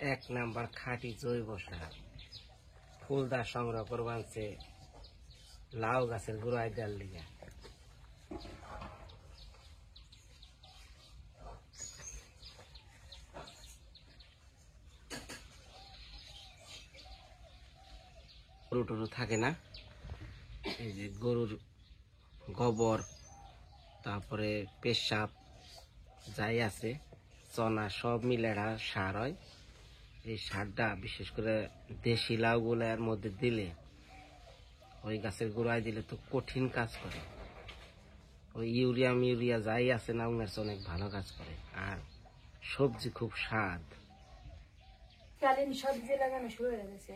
এক নাম্বার খাঁটি জৈব সার। ফুলদা সংগ্রহ করবানছে লাউ গাছের গোড়ায় ডাল লিগা। গরু টরু থাকে না, এই যে গরুর গোবর, তারপরে পেশাব যাই আছে, চনা সব মিলে সার হয়। এই সারটা বিশেষ করে দেশি লাউগুলার মধ্যে দিলে, ওই গাছের গোড়ায় দিলে তো কঠিন কাজ করে। ওই ইউরিয়া যাই আছে না, ওনার অনেক ভালো কাজ করে। আর সবজি খুব স্বাদ। সবজি লাগানো শুরু হয়ে গেছে।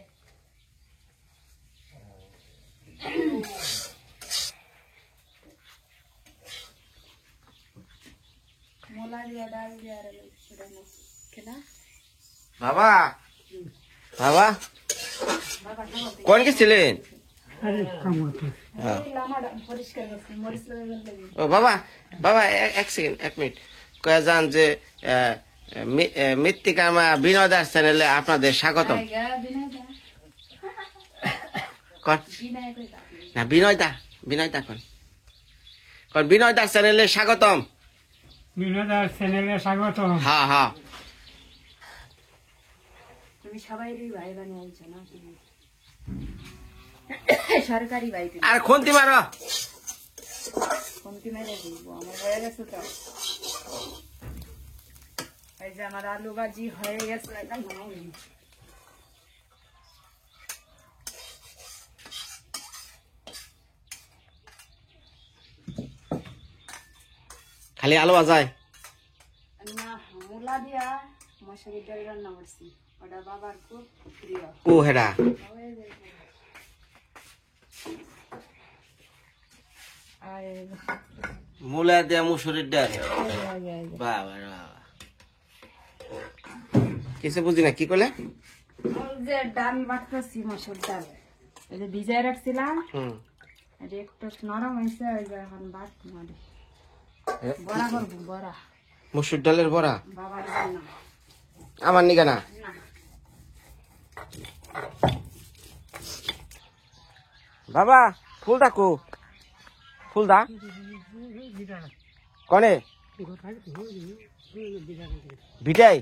বাবা বাবা কোন গেছিলেন? ও বাবা বাবা এক সেকেন্ড, 1 মিনিট। কয়ে যান যে মৃত্তিকা বিনোদ চ্যানেলে আপনাদের স্বাগতম। না বিনয়দা কোন বিনয়দা চ্যানেলে স্বাগতম। বিনোদার চ্যানেলে স্বাগত। হ্যাঁ হ্যাঁ, তুমি সবাই ভাই বানিয়েছো না? সরকারি ভাই। আর খুন্তি মারো, খুন্তি মেরে দিব। আমার হয়ে গেছে তো, এই যে আমার আলু ভাজি হয়ে গেছে। খালি আলু ভাজায় না, মূলা দিয়া মশারি ডাল রান্না করছি, ওটা বাবার খুব প্রিয়। ও হেডা মূলা দিয়া মুসুরির ডাল। বাবা বাবা, কিছু বুঝি না, কি করলে? যে ডাল বাটতেছি, মসুর ডাল এই যে ভিজাই রাখছিলাম, এটা একটু নরম হয়েছে। ওই যে এখন ভাত মারি বড়া করবো। বড়া, মুসুর ডালের বড়া? বাবার জন্য। আমার নিগা না। বাবা ফুলদা কো? ফুলদা কনে ভিটাই?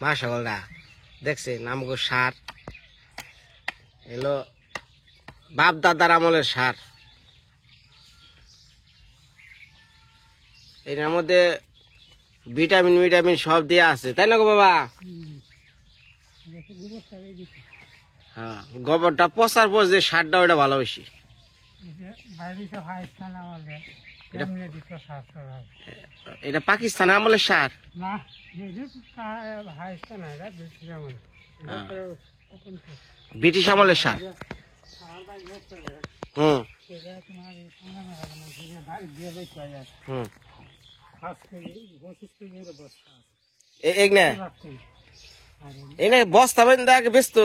মাশাআল্লাহ, দেখছেন আমগো সার এলো বাপ দাদার আমলের সার। এটার মধ্যে ভিটামিন সব দেওয়া আছে, তাই না গো বাবা? হ্যাঁ, গোবরটা পচার পর যে সারটা, ওটা ভালো বেশি। এটা পাকিস্তান আমলের সার না, ব্রিটিশ আমলের সার। হুম হুম, এনে বস্তা বেঁধে আগে ব্যস্ত।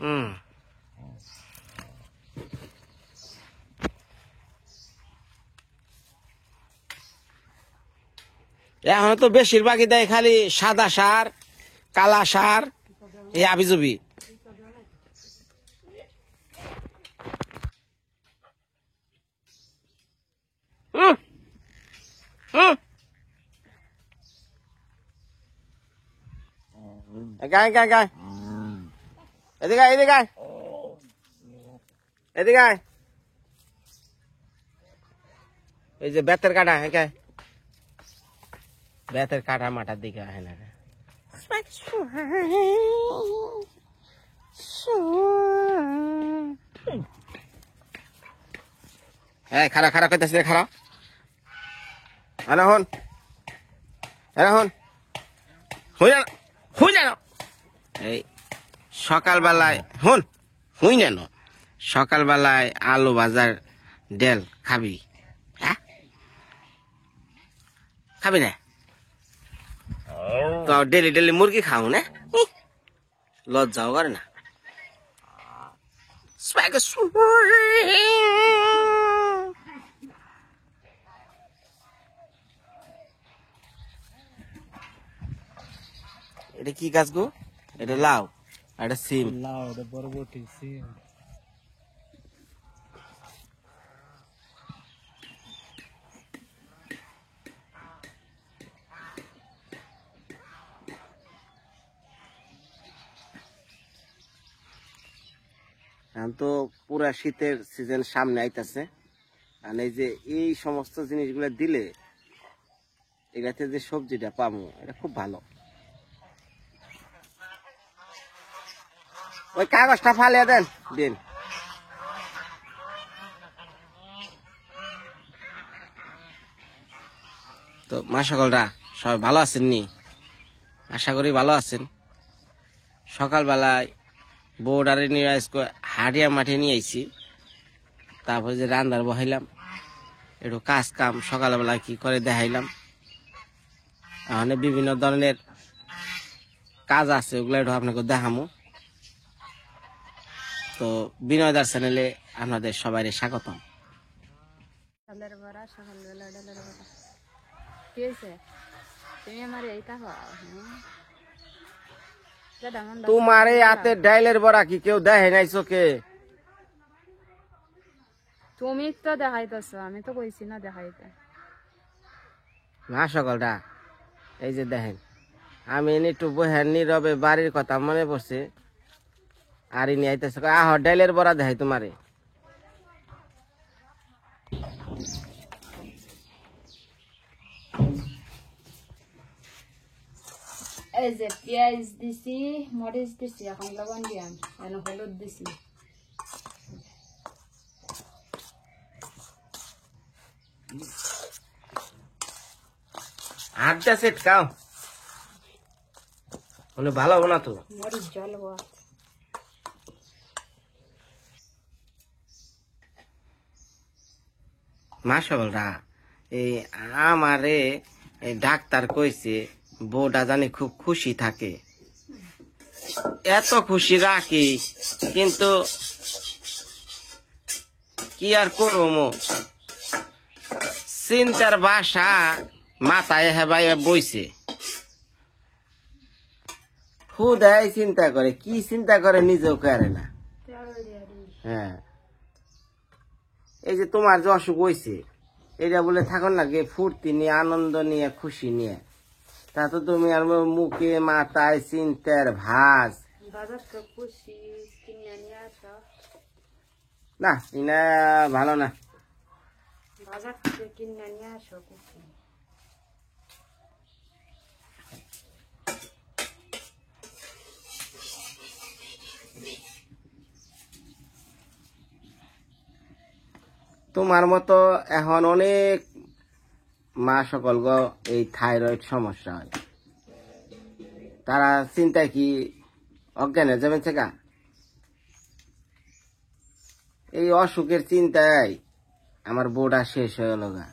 হুম, এখন তো বেশিরভাগই দেয় খালি সাদা সার, কালা সার, এই আবিজুবি। গায় গায় গায়, এদিকে এদিকে। এদিকে আয়। এই যে বেতের কাটা হ্যাঁ বেতের কাটা মাটার দিকে আয় না হ্যাঁ খারাপ খারাপ করতেছে খারাপ হন হন হুই জানো এই সকালবেলায় হুই জানো সকালবেলায় আলু বাজার ডেল খাবি হ্যাঁ খাবি না তো ডেলি ডেলি মুরগি খাও না লজ্জাও করে না এটা কি গাছ গো এটা লাউ এটা সিম লাউ এটা বরবটি সিম এখন তো পুরা শীতের সিজন সামনে আইতাছে আর এই যে এই সমস্ত জিনিসগুলো দিলে এটাতে যে সবজিটা পাবো এটা খুব ভালো ওই কাগজটা ফালিয়ে দেন দিন তো মা সকলরা সবাই ভালো আছেন নি আশা করি ভালো আছেন সকালবেলায় বোর্ডারে নিয়ে হাড়িয়া মাঠে নিয়ে আইছি তারপরে যে রান্নার বহাইলাম একটু কাজ কাম সকালবেলা কি করে দেখাইলাম এখন বিভিন্ন ধরনের কাজ আছে ওগুলো একটু আপনাকে দেখামো তো বিনয়দার চ্যানেলে আপনাদের সবাই স্বাগতম ডালের বড়া সকালবেলা ডালের বড়া কি হয়েছে তুমি আমার এইটা খাও তোমার এই হাতে ডাইলের বড়া কি কেউ দেখে নাই চোখে তুমি তো দেখাইতেছ আমি তো কইছি না দেখাইতে না সকলটা এই যে দেখেন আমি একটু বহের নীরবে বাড়ির কথা মনে পড়ছে আর ইনি আইতেছে আহ ডাইলের বড়া দেখাই তোমারে এই যে পেঁয়াজ দিছি মরিচ দিছি এখন লবণ দিয়াম এখন হলুদ দিছি হাতটা সেট খাও মানে ভালো হবে না তো মরিচ জ্বলবো মা সকলরা এই আমারে ডাক্তার কইছে বউটা জানি খুব খুশি থাকে এত খুশি রাখি কিন্তু কি আর করবো চিন্তার বাসা মাথায় হেবাই বইছে খুদাই চিন্তা করে কি চিন্তা করে নিজেও করে না হ্যাঁ এই যে তোমার যে অসুখ হয়েছে এটা বলে থাকুন লাগে ফুর্তি নিয়ে আনন্দ নিয়ে খুশি নিয়ে তা তো তুমি আর মুখে মাথায় চিন্তার ভাজ না ইনা ভালো না বাজার থেকে কিনে নিয়ে আসো কুচি তোমার মতো এখন অনেক মা সকল গো এই থাইরয়েড সমস্যা হয় তারা চিন্তায় কি অজ্ঞান হয়ে যাবেন সেকা এই অসুখের চিন্তায় আমার বউটা শেষ হয়ে গেল গা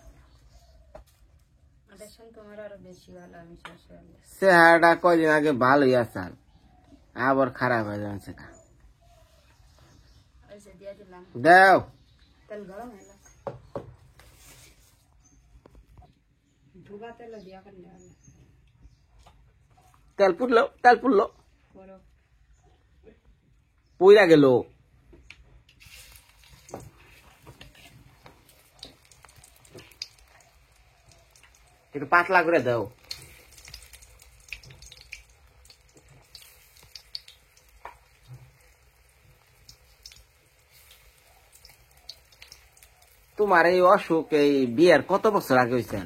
চেহারাটা কয়দিন আগে ভালোই আসাল আবার খারাপ হয়ে যাবেন সেকা দেও তেল গরম হলো ঢুকা তেল দিয়া করলে তেল পুড়লো পুইরা গেল একটু পাতলা করে দাও তোমার এই অসুখ এই বিয়ের কত বছর আগে হয়েছে?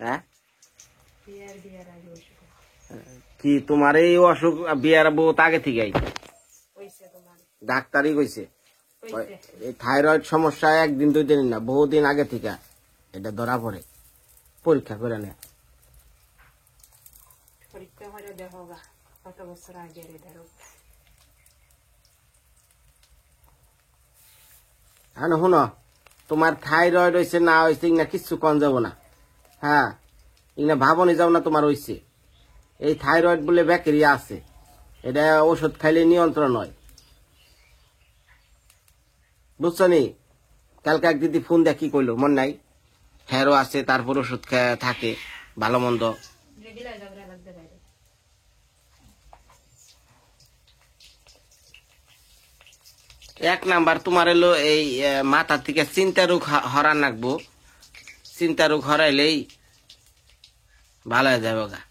হ্যাঁ, বিয়ার আগে অসুখ কি তোমার এই অসুখ বিয়ের বহুত আগে থেকে হইছে তোমার ডাক্তারই কইছে? হইছে এই থাইরয়েড সমস্যা একদিন দুই দিন না, বহুদিন আগে থেকে এটা ধরা পড়ে। পরীক্ষা করে নেয়। পরীক্ষা করে দেখো গা কত বছর আগে এটা রোগ। হ্যাঁ শুনো, তোমার থাইরয়েড হয়েছে না হয়েছে ইনা কিচ্ছু কন যাব না। হ্যাঁ, ইনা ভাবনি যাও না তোমার হয়েছে। এই থাইরয়েড বলে ব্যাকটেরিয়া আছে, এটা ওষুধ খাইলে নিয়ন্ত্রণ হয়, বুঝছো নি? কালকে এক দিদি ফোন দিয়ে কি কইলো মন নাই? হ্যারো আছে, তারপর ওষুধ থাকে ভালো মন্দ। রেগুলার ঝগড়া লাগতে পারে। এক নাম্বার তোমার এলো এই মাথা থেকে চিন্তা রোগ হরান রাখবো। চিন্তা রোগ হরাইলেই ভালো হয়ে যাবে গা।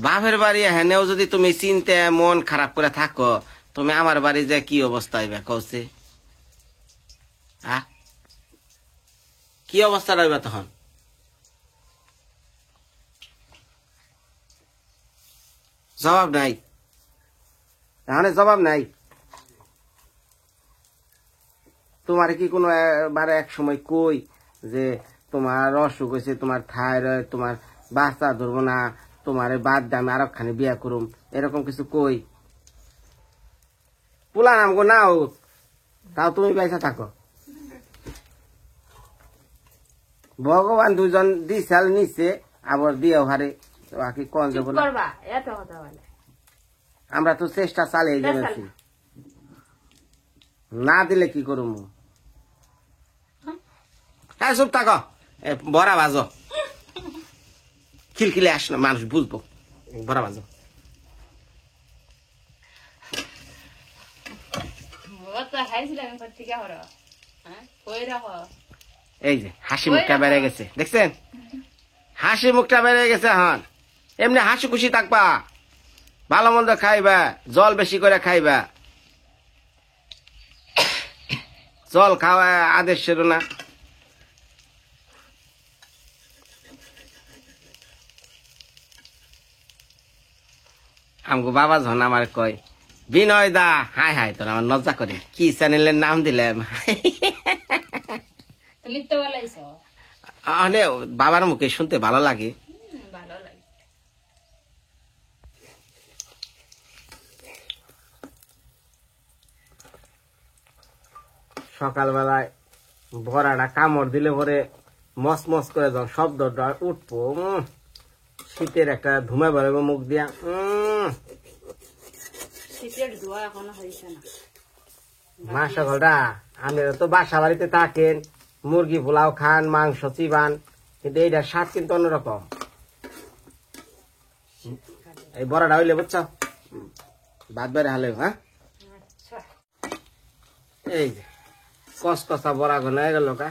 বাপের বাড়ি হেনেও যদি তুমি চিন্তা মন খারাপ করে থাকো, তুমি আমার বাড়ি যে কি অবস্থা হইবে কৌছে? কি অবস্থা রইবে তখন? জবাব নাই, তাহলে জবাব নাই। তোমার কি কোনো বারে এক সময় কই যে তোমার অসুখ হয়েছে, তোমার থাইরয়েড, তোমার বাচ্চা ধরবো না, তোমার বাদ দিয়ে আমি আরেকখানে বিয়া করুম, এরকম কিছু কই? পোলা নাম গো না হোক, তাও তুমি পয়সা থাকো। ভগবান দুজন দিশাল নিচ্ছে, আবার দিয়েও হারে, বাকি কন যাবো না। করবা এত কথা বলে। আমরা তো চেষ্টা চালিয়ে যাচ্ছি, না দিলে কি করুম? হ্যাঁ চুপ থাকো, বড়া বাজো, খিলখিলে আস না, মানুষ বুঝবো। বড়া বাজো। এই যে হাসি মুখটা বেড়ে গেছে, দেখছেন? হাসি মুখটা বেড়ে গেছে। হন এমনি হাসি খুশি থাকবা, ভালো মন্দ খাইবা, জল বেশি করে খাইবা। জল খাওয়া আদেশ ছিল না? আমগো বাবা যখন আমার কয় বিনয় দা, হাই হাই তোর আমার লজ্জা করে, কি চ্যানেলের নাম দিলাম। বাবার মুখে শুনতে ভালো লাগে। সকালবেলায় ভরাটা কামড় দিলে পরে মস মস করে যখন শব্দটা উঠবো, শীতের একটা ধুমে বেরোবো মুখ দিয়া। শীতের ধোয়া এখনো হয়েছে না। মা সকলটা আপনারা তো বাসা বাড়িতে থাকেন, মুরগি পোলাও খান, মাংস চিবান, কিন্তু এইটার স্বাদ কিন্তু অন্যরকম। এই বড়াটা হইলে বুঝছো, ভাত বেড়ে হালে। হ্যাঁ, এই যে কসকসা বড়া ঘন হয়ে গেল কা।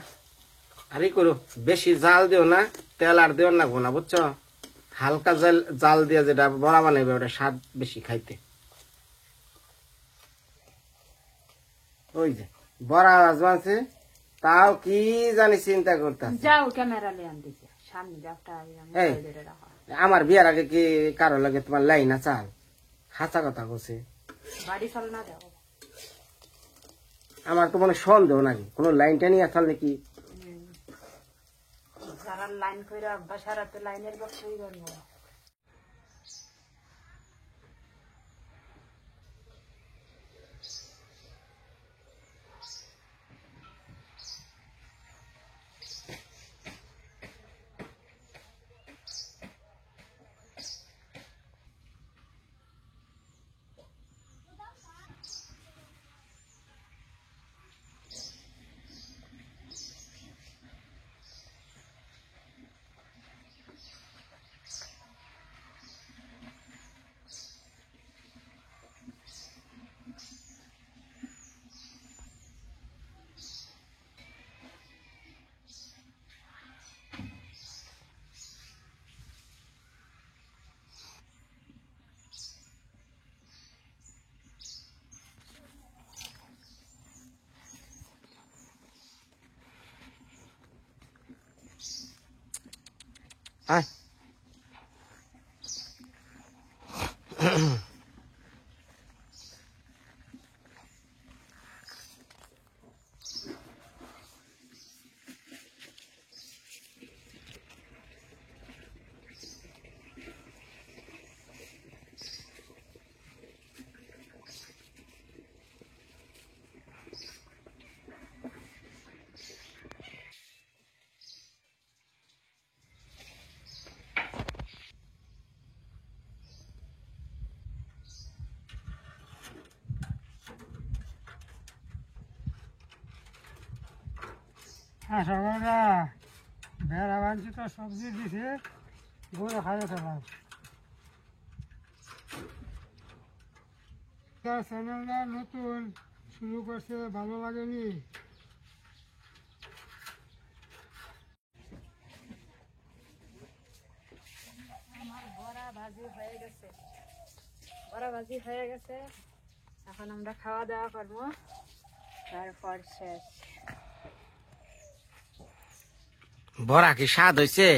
আর ই করো, বেশি জাল দিও না, তেল আর দিও না ঘনা, বুঝছো? হালকা জাল দিয়ে যেটা বড়া বানাইবে ওটা স্বাদ বেশি খাইতে। ওই যে বড়া আছে, তাও কি জানি চিন্তা করতে। যাও ক্যামেরা লিয়ে আনতেছে সামনে যাওটা। আমার বিয়ার আগে কি কারো লাগে তোমার লাইন না চাল? হাসা কথা বলছে। বাড়ি চল না যাও। আমার তো মনে সন্দেহ নাকি কোনো লাইনটা নিয়ে আসল নাকি? যারা লাইন করে অভ্যাস, আর তো লাইনের বক্সই করবো। আয় সকালটা ভেড়া বানছি তো সবজি দিছে গরু খাইয়ে খেলাম চ্যানেলটা নতুন শুরু করছে ভালো লাগেনি বড়া ভাজি হয়ে গেছে এখন আমরা খাওয়া দাওয়া করবো তারপর শেষ বড়া কি স্বাদ হয়েছে?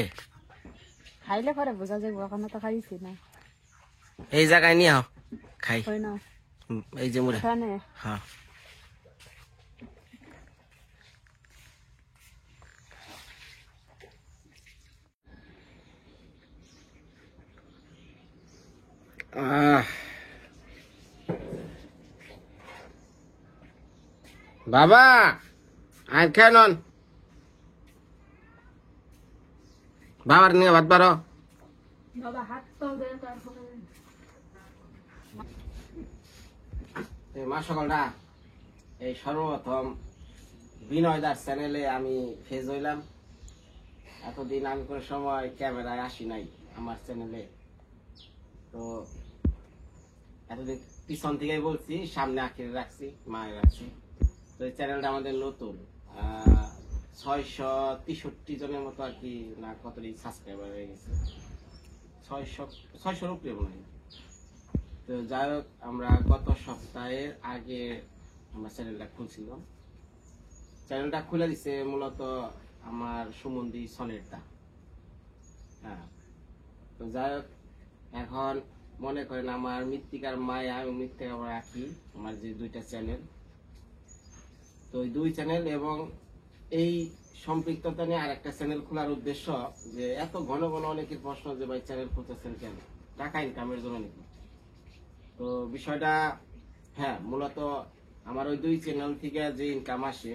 খাইলে পরে বোঝা যাবো এখনো তো খাইছি না এই জায়গায় নিয়ে আও খাই হয় না এই যে মুড়ে এখানে হ্যাঁ বাবা আর কেন বাবার নিয়ে ভাত পারো বাবা হাত পাও দেয় তারপরে মা সকালটা এই সর্বপ্রথম বিনয়দার চ্যানেলে আমি ফেজ হইলাম। এতদিন আমি কোনো সময় ক্যামেরায় আসি নাই আমার চ্যানেলে, তো এতদিন পিছন থেকেই বলছি, সামনে আঁকিয়ে রাখছি, মায়ের রাখছি। তো এই চ্যানেলটা আমাদের নতুন 663 জনের মতো আর কি, না কতটি সাবস্ক্রাইবার হয়ে গেছে, 600 উপরে মনে হয়। তো যাই হোক, আমরা গত সপ্তাহের আগে আমরা চ্যানেলটা খুলছিলাম। চ্যানেলটা খুলে দিছে মূলত আমার সুমন্দি সনেরটা। হ্যাঁ, তো যাই হোক, এখন মনে করেন আমার মৃত্তিকার মায়া এবং মৃত্তিকার রাখি আমার যে দুইটা চ্যানেল, তো ওই দুই চ্যানেল এবং এই সম্পৃক্ততা নিয়ে আর একটা চ্যানেল খোলার উদ্দেশ্য যে এত ঘন ঘন অনেকের প্রশ্ন যে ভাই চ্যানেল খুলতেছেন কেন, টাকা ইনকামের জন্য নাকি? তো বিষয়টা হ্যাঁ, মূলত আমার ওই দুই চ্যানেল থেকে যে ইনকাম আসে,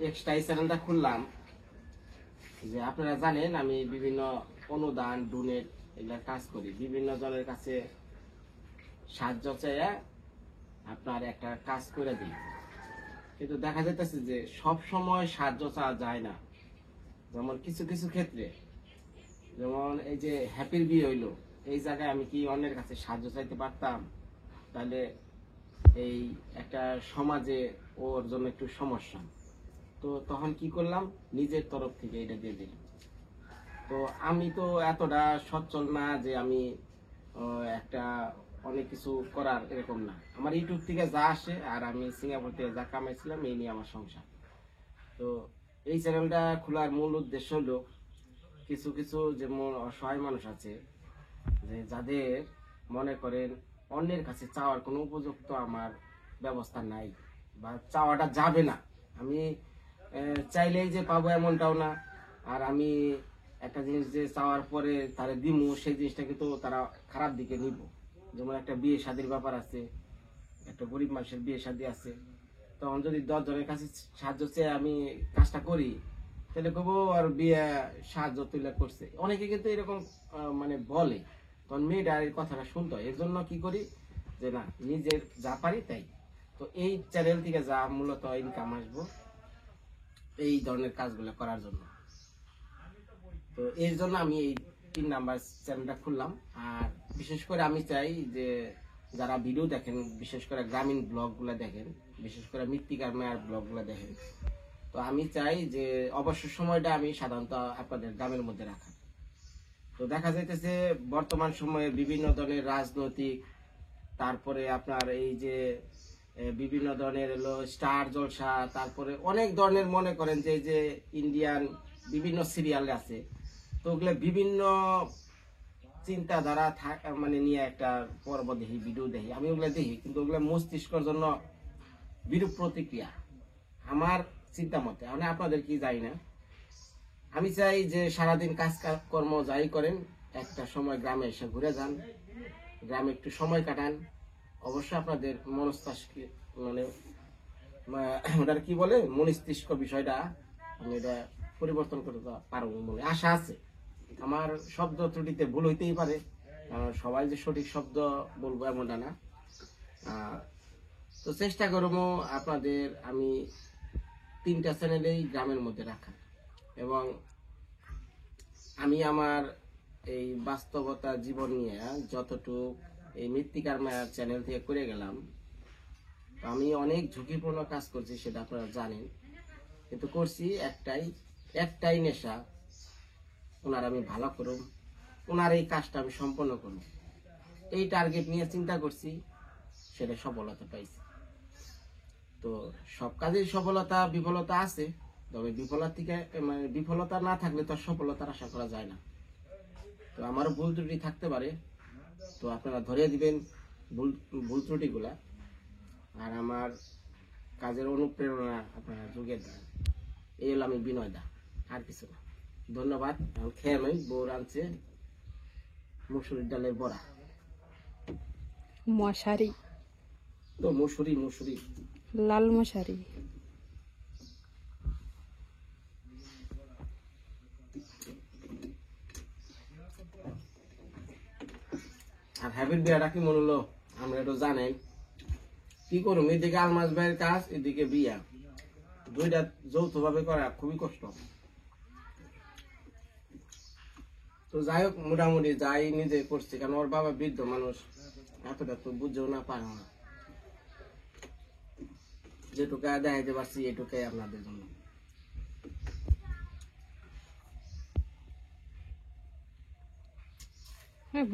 এক্সট্রা এই চ্যানেলটা খুললাম যে আপনারা জানেন আমি বিভিন্ন অনুদান ডোনেট এগুলার কাজ করি, বিভিন্ন জনের কাছে সাহায্য চাইয়া আপনার একটা কাজ করে দিই। কিন্তু দেখা যাইতেছে যে সব সময় সাহায্য চাওয়া যায় না। যেমন কিছু কিছু ক্ষেত্রে, যেমন এই যে হ্যাপির বিয়ে হইলো, এই জায়গায় আমি কি অন্যের কাছে সাহায্য চাইতে পারতাম? তাহলে এই একটা সমাজে ওর জন্য একটু সমস্যা। তো তখন কি করলাম, নিজের তরফ থেকে এটা দিয়ে দিলাম। তো আমি তো এতটা সচ্ছল না যে আমি একটা অনেক কিছু করার এরকম না। আমার ইউটিউব থেকে যা আসে আর আমি সিঙ্গাপুর থেকে যা কামাইছিলাম এই নিয়ে আমার সংসার। তো এই চ্যানেলটা খোলার মূল উদ্দেশ্য হলো কিছু কিছু যেমন অসহায় মানুষ আছে যে যাদের মনে করেন অন্যের কাছে চাওয়ার কোনো উপযুক্ত আমার ব্যবস্থা নাই, বা চাওয়াটা যাবে না, আমি চাইলেই যে পাবো এমনটাও না, আর আমি একটা জিনিস যে চাওয়ার পরে তারা দিমু সেই জিনিসটাকে তো তারা খারাপ দিকে নিব। যেমন একটা বিয়ে শাদীর ব্যাপার আছে, একটা গরিব মানুষের বিয়ে শাদী আছে, তখন যদি 10 জনের কাছে সাহায্য চেয়ে আমি কাজটা করি, তাহলে কব আর বিয়ে সাহায্য তুলে করছে, অনেকে কিন্তু এরকম মানে বলে, তখন মেয়েটা এই কথাটা শুনতে হয়। এর জন্য কি করি যে না, নিজের যা পারি তাই। তো এই চ্যানেল থেকে যা মূলত ইনকাম আসবো এই ধরনের কাজগুলো করার জন্য, তো এর জন্য আমি এই 3 নাম্বার চ্যানেলটা খুললাম। আর বিশেষ করে আমি চাই যে যারা ভিডিও দেখেন, বিশেষ করে গ্রামীণ ব্লগগুলো দেখেন, বিশেষ করে মৃত্তিকার মায়ের ব্লগগুলো দেখেন, তো আমি চাই যে অবসর সময়টা আমি সাধারণত আপনাদের গ্রামের মধ্যে রাখা। তো দেখা যাইতেছে বর্তমান সময়ে বিভিন্ন ধরনের রাজনৈতিক, তারপরে আপনার এই যে বিভিন্ন ধরনের হলো স্টার জলসা, তারপরে অনেক ধরনের মনে করেন যে ইন্ডিয়ান বিভিন্ন সিরিয়াল আছে, তো ওগুলো বিভিন্ন চিন্তাধারা মানে নিয়ে একটা পর্ব দেখি, ভিডিও দেখি, আমি ওগুলো দেখি, কিন্তু ওগুলো মস্তিষ্কের জন্য বিরূপ প্রতিক্রিয়া আমার চিন্তা মতে। মানে আপনাদের কি যাই না, আমি চাই যে সারাদিন কাজ কর্ম যাই করেন, একটা সময় গ্রামে এসে ঘুরে যান, গ্রামে একটু সময় কাটান। অবশ্যই আপনাদের মনস্তাস্ক মানে ওটার কি বলে মস্তিষ্ক বিষয়টা আমি এটা পরিবর্তন করতে পারবো বলে আশা আছে। আমার শব্দ ত্রুটিতে ভুল হইতেই পারে, কারণ সবাই যে সঠিক শব্দ বলবো এমনটা না। তো চেষ্টা করবো আপনাদের আমি 3টা চ্যানেলেই গ্রামের মধ্যে রাখা, এবং আমি আমার এই বাস্তবতা জীবন নিয়ে যতটুকু এই মৃত্তিকার মায়ার চ্যানেল থেকে করে গেলাম, তো আমি অনেক ঝুঁকিপূর্ণ কাজ করছি সেটা আপনারা জানেন, কিন্তু করছি একটাই নেশা, ওনার আমি ভালো করুম, ওনার এই কাজটা আমি সম্পন্ন করব, এই টার্গেট নিয়ে চিন্তা করছি, সেটা সফলতা পাইছি। তো সব কাজেই সফলতা বিফলতা আছে, তবে বিফলতা না থাকলে তো সফলতার আশা করা যায় না। তো আমারও ভুল ত্রুটি থাকতে পারে, তো আপনারা ধরে দিবেন ভুল ত্রুটিগুলা, আর আমার কাজের অনুপ্রেরণা আপনারা যুগে দেন। এই হলো আমি বিনয় দা, আর কিছু না। ধন্যবাদ। খেয়ে নই, বউ রাঁধছে মুসুরির ডালের বড়া। মশারি, তো মুসুরি লাল মশারি। আর হ্যাপির বিয়াটা কি মনে হলো আমরা একটু জানেন কি করুম, এদিকে আলমাস ভাইয়ের কাজ, এদিকে বিয়া, দুইটা যৌথ ভাবে করা খুবই কষ্ট। তো যাই হোক, মোটামুটি যাই নিজে করছি, কারণ ওর বাবা বৃদ্ধ মানুষ, এতটা তো বুঝেও না পারে না, যেটুকু দেখাইতে পারছি এটুকাই আপনাদের জন্য।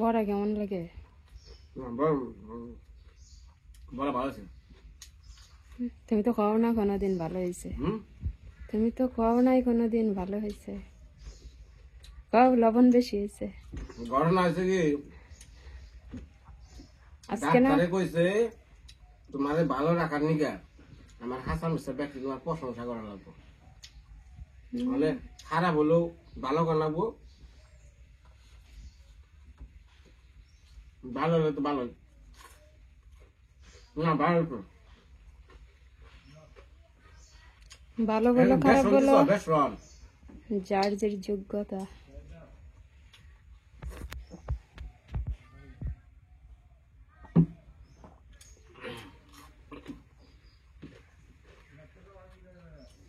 বড়া কেমন লাগে? বড় ভালো আছে। তুমি তো খাও না কোনোদিন, ভালো হয়েছে। তুমি তো খাও নাই কোনোদিন, ভালো হয়েছে। খাও, লবণ বেশি হয়েছে। ঘটনা হয়েছে কি, আজকে না ডাক্তারে কইছে তোমারে ভালো রাখার নিকা আমার হাসান হুসেন ব্যক্তি তোমার প্রশংসা করা লাগবো, মানে খারাপ হলেও ভালো করা লাগবো, ভালো হলে তো ভালো না, ভালো তো ভালো বলো খারাপ বলো, বেশ রন। যার যে যোগ্যতা।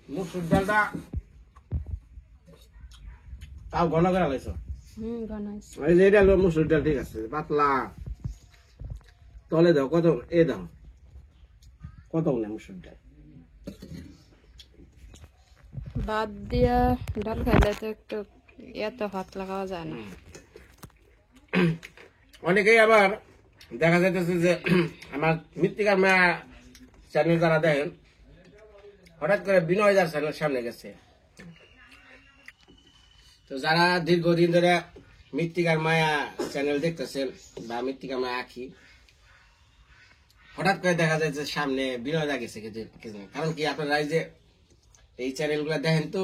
মুসুর ডালটা তাও ঘন করে লাইছ, বানাইছি। এই যে এটা হলো মুসুর ডাল, ঠিক আছে, পাতলা। তলে দাও কত, এ দাও কত না মুসুর ডাল। ভাত দিয়া ডাল খাইলে তো একটু এত ভাত লাগাওয়া যায় না। অনেকেই আবার দেখা যাইতেছে যে আমার মৃত্তিকার মায়া চ্যানেল যারা দেখেন, হঠাৎ করে বিনয় দার চ্যানেল সামনে গেছে। তো যারা দীর্ঘদিন ধরে মৃত্তিকার মায়া চ্যানেল দেখতেছেন বা মৃত্তিকার মায়া আঁকি, হঠাৎ করে দেখা যায় যে সামনে বিনয় দা গেছে। কারণ কি, আপনারা এই যে এই চ্যানেলগুলো দেখেন, তো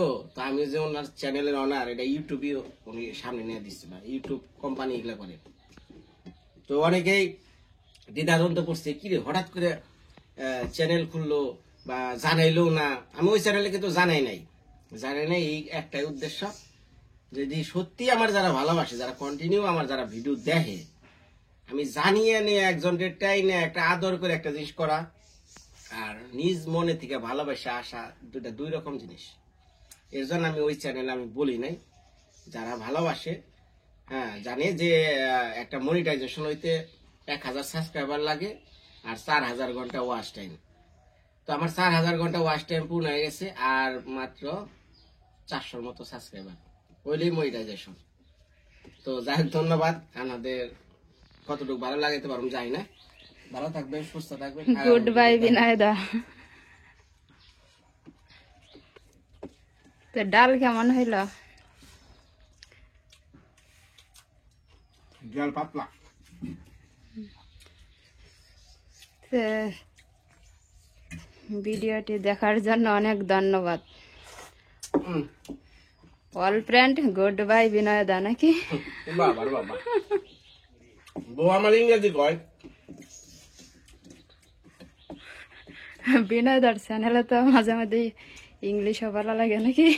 আমি যে ওনার চ্যানেলের অনার, এটা ইউটিউবে উনি সামনে নিয়ে দিচ্ছে, বা ইউটিউব কোম্পানি এগুলো করে। তো অনেকেই দ্বিধাদ্বন্দ্ব করছে, কি রে হঠাৎ করে চ্যানেল খুললো বা জানাইলো না। আমি ওই চ্যানেলে কিন্তু জানাই নাই এই একটাই উদ্দেশ্য, যদি সত্যি আমার যারা ভালোবাসে, যারা কন্টিনিউ আমার যারা ভিডিও দেখে, আমি জানিয়ে নিয়ে একজনের টাইনে একটা আদর করে একটা জিনিস করা, আর নিজ মনে থেকে ভালোবাসা আসা, দুই রকম জিনিস। এর জন্য আমি ওই চ্যানেলে আমি বলি নাই। যারা ভালোবাসে, হ্যাঁ, জানে যে একটা মনিটাইজেশন হইতে 1000 সাবস্ক্রাইবার লাগে আর 4000 ঘন্টা ওয়াচ টাইম। তো আমার 4000 ঘন্টা ওয়াচ টাইম পূর্ণ হয়ে গেছে, আর মাত্র 400 মতো সাবস্ক্রাইবার, ওইলেই মনিটাইজেশন। তো যাই হোক, ধন্যবাদ। আমাদের কতটুকু ভালো লাগাইতে পারবো যাই না। ভালো থাকবেন, সুস্থ থাকবেন। গুড বাই বিনয় দা। তো ডাল কেমন হইল? জল পাতলা। তো ভিডিওটি দেখার জন্য অনেক ধন্যবাদ। অল ফ্রেন্ড গুড বাই বিনয় দা নাকি? বাবা রে বাবা, বউ আমার ইংরেজি কয়। বিনয় দার চ্যানেলে তো মাঝে মাঝে ইংলিশও বলা লাগে নাকি?